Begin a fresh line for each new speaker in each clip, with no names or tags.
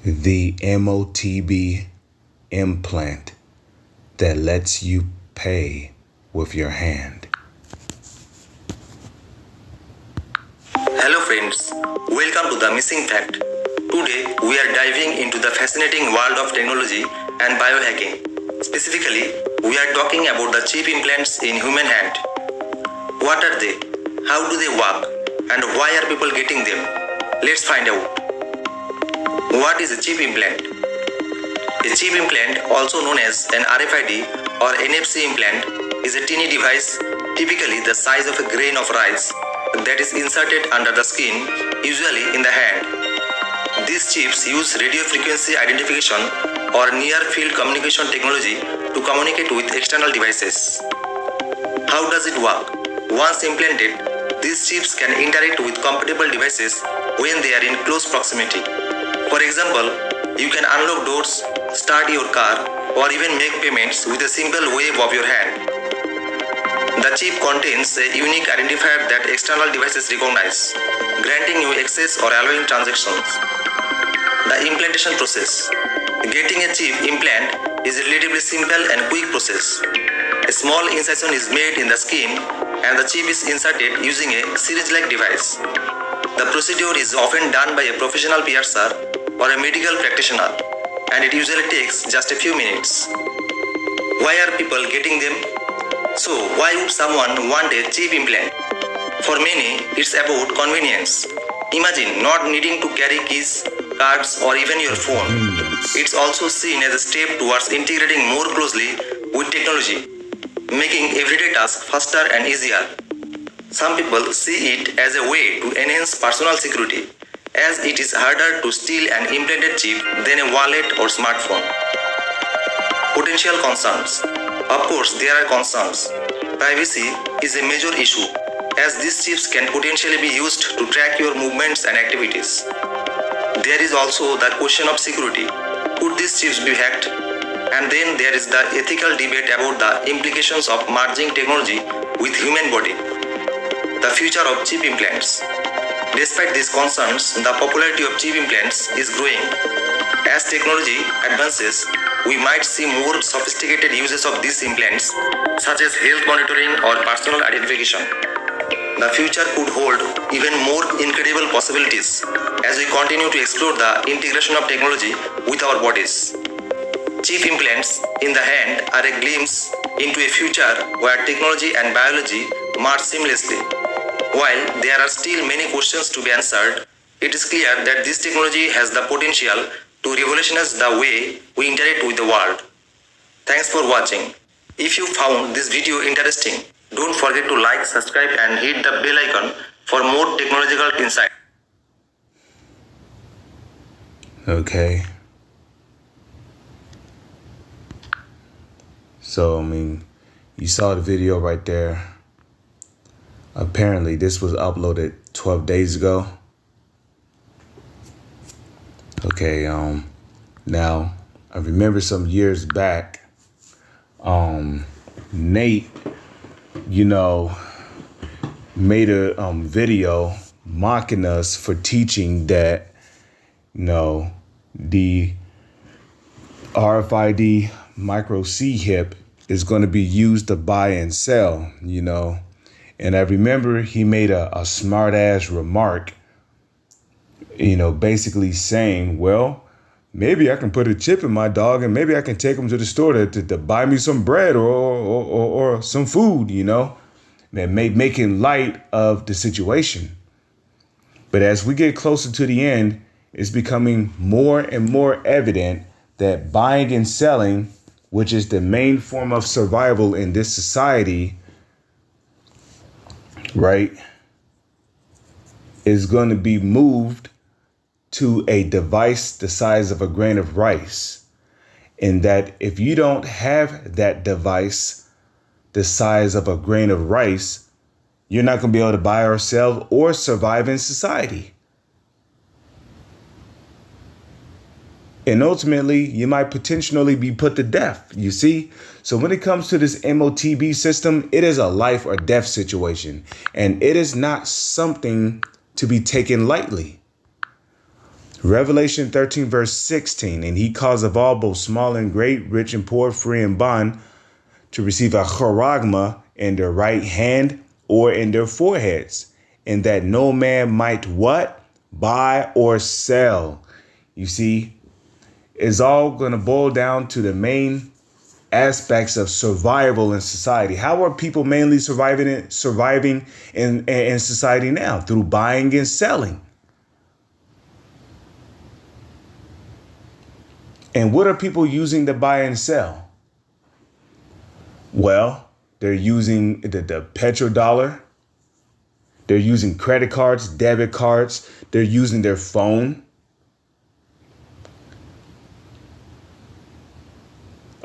the MOTB implant that lets you pay with your hand.
Hello friends, welcome to the Missing Fact. Today we are diving into the fascinating world of technology and biohacking. Specifically, we are talking about the chip implants in human hand. What are they? How do they work? And why are people getting them? Let's find out. What is a chip implant? A chip implant, also known as an RFID or NFC implant, is a teeny device, typically the size of a grain of rice, that is inserted under the skin, usually in the hand. These chips use radio frequency identification or near-field communication technology to communicate with external devices. How does it work? Once implanted, these chips can interact with compatible devices when they are in close proximity. For example, you can unlock doors, start your car, or even make payments with a simple wave of your hand. The chip contains a unique identifier that external devices recognize, granting you access or allowing transactions. The implantation process. Getting a chip implant is a relatively simple and quick process. A small incision is made in the skin and the chip is inserted using a syringe-like device. The procedure is often done by a professional piercer or a medical practitioner, and it usually takes just a few minutes. Why are people getting them? So, why would someone want a chip implant? For many, it's about convenience. Imagine not needing to carry keys, cards, or even your phone. It's also seen as a step towards integrating more closely with technology, making everyday tasks faster and easier. Some people see it as a way to enhance personal security, as it is harder to steal an implanted chip than a wallet or smartphone. Potential concerns. Of course, there are concerns. Privacy is a major issue, as these chips can potentially be used to track your movements and activities. There is also the question of security. Could these chips be hacked? And then there is the ethical debate about the implications of merging technology with human body. The future of chip implants. Despite these concerns, the popularity of chip implants is growing. As technology advances, we might see more sophisticated uses of these implants, such as health monitoring or personal identification. The future could hold even more incredible possibilities as we continue to explore the integration of technology with our bodies. Chip implants in the hand are a glimpse into a future where technology and biology merge seamlessly. While there are still many questions to be answered, it is clear that this technology has the potential to revolutionize the way we interact with the world. Thanks for watching. If you found this video interesting, don't forget to like, subscribe and hit the bell icon for more technological insight.
Okay. So, you saw the video right there. Apparently, this was uploaded 12 days ago. Okay, now, I remember some years back, Nate, made a video mocking us for teaching that, the RFID micro C hip is going to be used to buy and sell, And I remember he made a smart ass remark, basically saying, well, maybe I can put a chip in my dog and maybe I can take him to the store to buy me some bread or some food, and making light of the situation. But as we get closer to the end, it's becoming more and more evident that buying and selling, which is the main form of survival in this society, right, is going to be moved to a device the size of a grain of rice. And that if you don't have that device the size of a grain of rice, you're not going to be able to buy or sell or survive in society. And ultimately, you might potentially be put to death, you see? So when it comes to this MOTB system, it is a life or death situation. And it is not something to be taken lightly. Revelation 13, verse 16. And he caused of all, both small and great, rich and poor, free and bond, to receive a charagma in their right hand or in their foreheads, and that no man might what? Buy or sell. You see, it's all going to boil down to the main aspects of survival in society. How are people mainly surviving in society now? Through buying and selling. And what are people using to buy and sell? Well, they're using the petrodollar. They're using credit cards, debit cards. They're using their phone.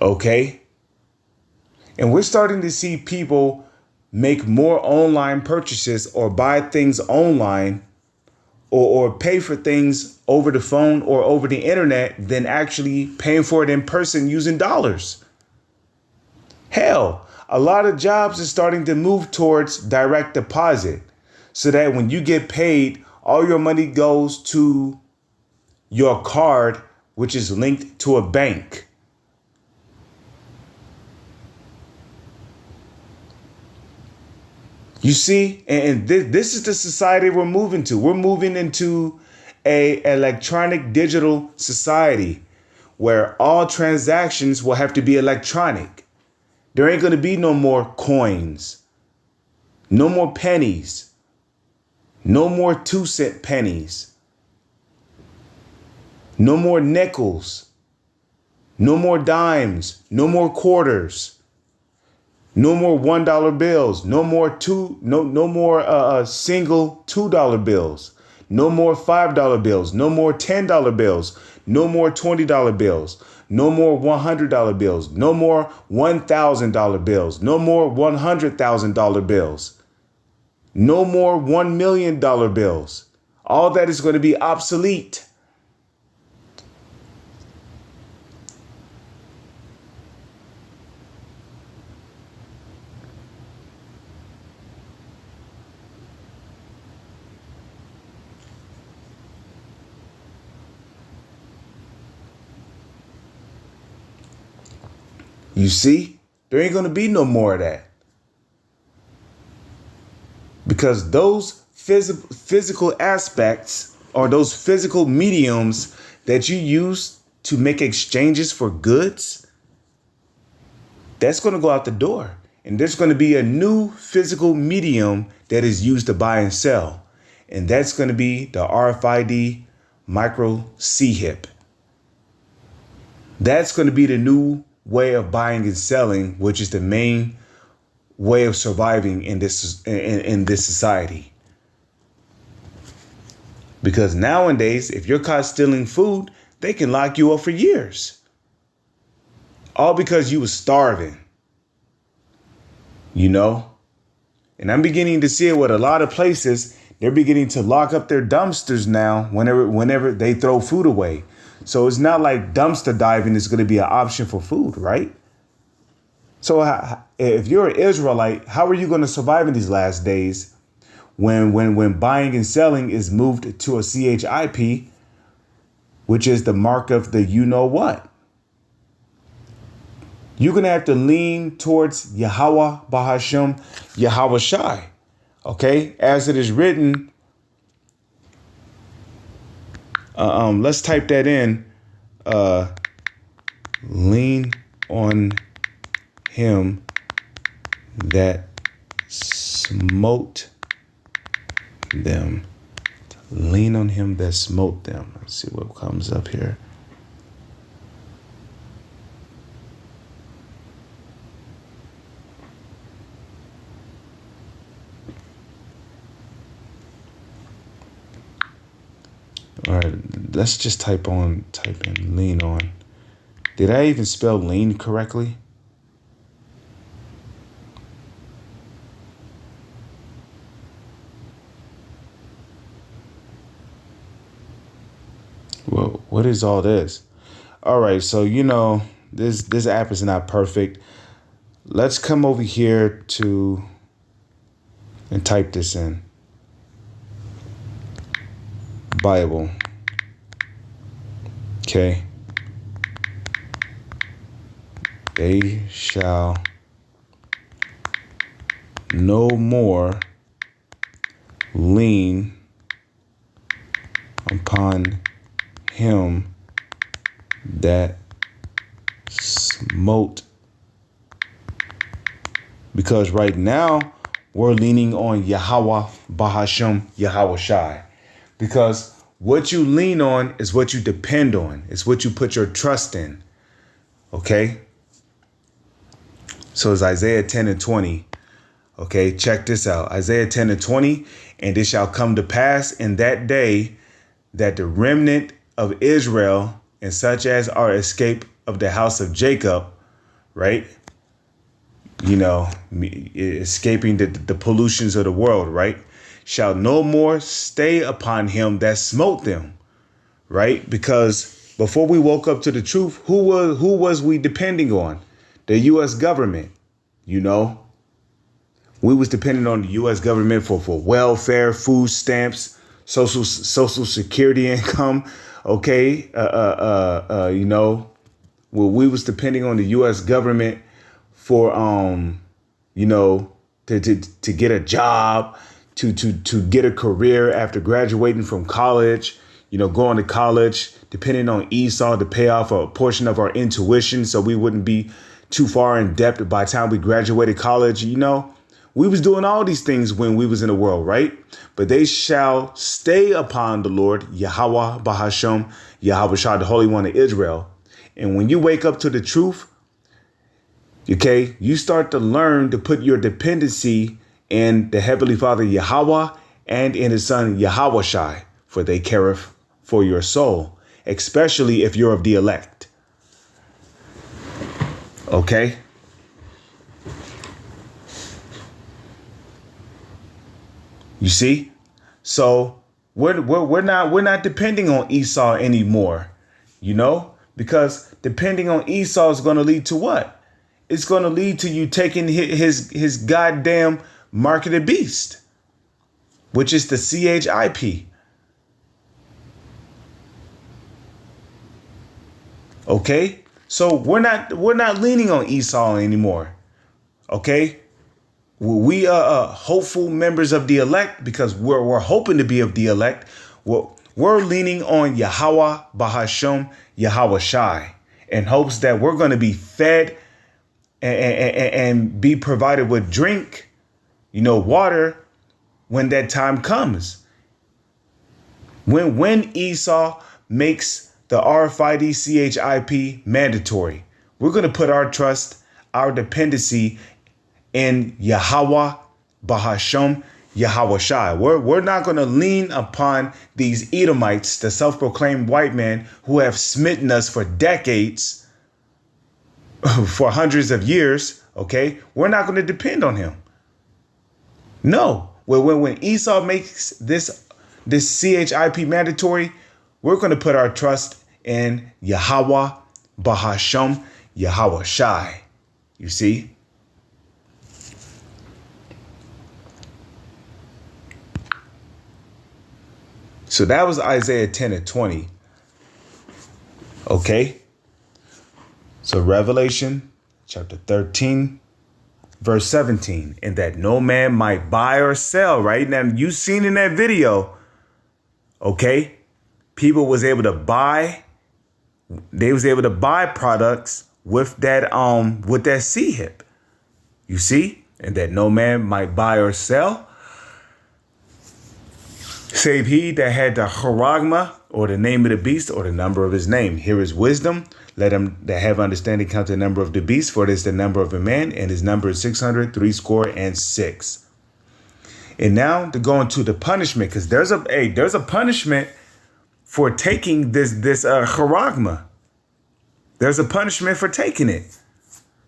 Okay. And we're starting to see people make more online purchases or buy things online or pay for things over the phone or over the internet than actually paying for it in person using dollars. Hell, a lot of jobs are starting to move towards direct deposit so that when you get paid, all your money goes to your card, which is linked to a bank. You see, and this is the society we're moving to. We're moving into a electronic digital society where all transactions will have to be electronic. There ain't going to be no more coins, no more pennies, no more 2-cent pennies, no more nickels, no more dimes, no more quarters. No more $1 bills. No more single $2 bills. No more $5 bills. No more $10 bills. No more $20 bills. No more $100 bills. No more $1,000 bills. No more $100,000 bills. No more $1 million bills. All that is going to be obsolete. You see, there ain't going to be no more of that. Because those physical aspects or those physical mediums that you use to make exchanges for goods, that's going to go out the door. And there's going to be a new physical medium that is used to buy and sell. And that's going to be the RFID micro C-hip. That's going to be the new way of buying and selling, which is the main way of surviving in this society. Because nowadays, if you're caught stealing food, they can lock you up for years. All because you was starving. You know? And I'm beginning to see it with a lot of places. They're beginning to lock up their dumpsters now whenever they throw food away. So it's not like dumpster diving is going to be an option for food, right? So if you're an Israelite, how are you going to survive in these last days when buying and selling is moved to a CHIP, which is the mark of the you know what? You're going to have to lean towards Yahweh Bahashem, Yahweh Shai. Okay, as it is written. Let's type that in. Lean on him that smote them. Lean on him that smote them. Let's see what comes up here. All right, let's just type in lean on. Did I even spell lean correctly? Well, what is all this? All right, so you know this app is not perfect. Let's come over here and type this in. Bible. Okay. They shall no more lean upon him that smote. Because right now we're leaning on Yahweh Bahashem Yahweh Shai. Because what you lean on is what you depend on. It's what you put your trust in. Okay? So it's Isaiah 10 and 20. Okay, check this out. Isaiah 10 and 20. And it shall come to pass in that day that the remnant of Israel and such as are escaped of the house of Jacob, right? You know, escaping the pollutions of the world, right? Shall no more stay upon him that smote them, right? Because before we woke up to the truth, who was we depending on? The U.S. government, you know? We was depending on the U.S. government for welfare, food stamps, social security income, okay? You know, well, we was depending on the U.S. government for, you know, to get a job, to get a career after graduating from college, you know, going to college, depending on Esau to pay off a portion of our intuition so we wouldn't be too far in debt by the time we graduated college, you know. We was doing all these things when we was in the world, right? But they shall stay upon the Lord, Yahweh Bahashem, Yahweh Shai, the Holy One of Israel. And when you wake up to the truth, okay, you start to learn to put your dependency in the Heavenly Father, Yahweh, and in his Son, Yahweh Shai, for they careth for your soul, especially if you're of the elect. Okay? You see? So we're not depending on Esau anymore, you know, because depending on Esau is going to lead to what? It's going to lead to you taking his goddamn mark of the beast, which is the CHIP. Okay, so we're not leaning on Esau anymore. Okay. We are hopeful members of the elect because we're hoping to be of the elect. We're leaning on Yahweh Bahashem Yahweh Shai in hopes that we're going to be fed and be provided with drink, you know, water when that time comes. When Esau makes the RFID CHIP mandatory, we're going to put our trust, our dependency in Yahweh Bahashem Yahweh Shai. We're not going to lean upon these Edomites, the self-proclaimed white man who have smitten us for decades, for hundreds of years. Okay, we're not going to depend on him. No, when Esau makes this CHIP mandatory, we're going to put our trust in Yahweh Bahashem Yahweh Shai. You see. So that was Isaiah 10 and 20. Okay. So Revelation chapter 13, verse 17. And that no man might buy or sell, right? Now, you seen in that video, okay, people was able to buy, they was able to buy products with that C-hip. You see? And that no man might buy or sell, save he that had the charagma, or the name of the beast, or the number of his name. Here is wisdom. Let him that have understanding count the number of the beast, for it is the number of a man, and his number is 666. And now to go into the punishment, because there's a punishment for taking this charagma. There's a punishment for taking it.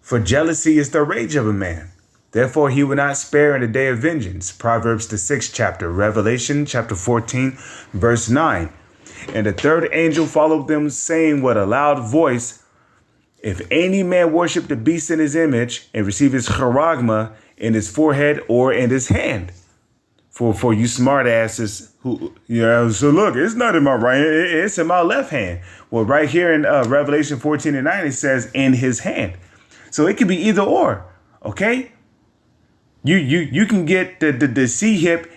For jealousy is the rage of a man. Therefore, he will not spare in the day of vengeance. Proverbs, the 6th chapter. Revelation, chapter 14, verse 9. And the third angel followed them, saying with a loud voice, if any man worship the beast in his image and receive his charagma in his forehead or in his hand, for you smart asses who, so look, it's not in my right hand, it's in my left hand. Well, right here in Revelation 14:9, it says in his hand. So it could be either or, okay? You can get the C hip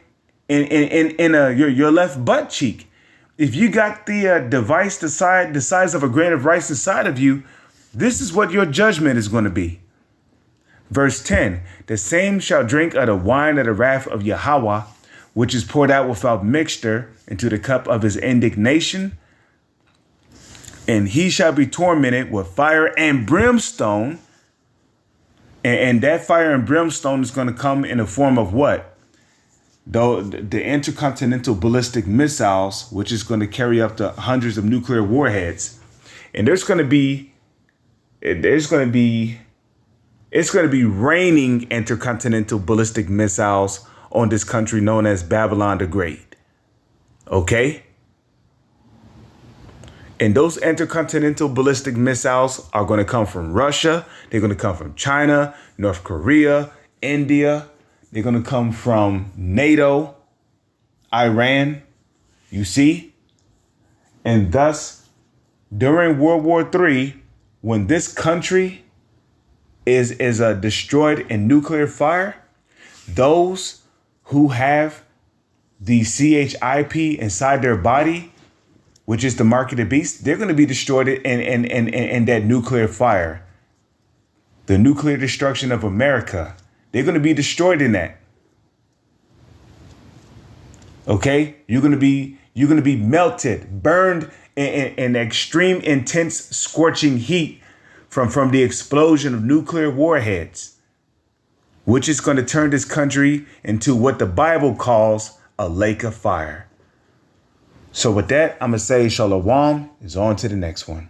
in your left butt cheek. If you got the device the size of a grain of rice inside of you, this is what your judgment is going to be. Verse 10, the same shall drink of the wine of the wrath of Yahweh, which is poured out without mixture into the cup of his indignation. And he shall be tormented with fire and brimstone. And that fire and brimstone is going to come in the form of what? Though the intercontinental ballistic missiles, which is going to carry up to hundreds of nuclear warheads. And it's going to be raining intercontinental ballistic missiles on this country known as Babylon the Great. Okay? And those intercontinental ballistic missiles are going to come from Russia. They're going to come from China, North Korea, India. They're going to come from NATO, Iran, you see? And thus, during World War III, when this country is destroyed in nuclear fire, those who have the CHIP inside their body, which is the mark of the beast, they're going to be destroyed in that nuclear fire. The nuclear destruction of America. They're going to be destroyed in that. Okay? You're going to be melted, burned in extreme, intense, scorching heat from the explosion of nuclear warheads, which is going to turn this country into what the Bible calls a lake of fire. So with that, I'm going to say Shalom is on to the next one.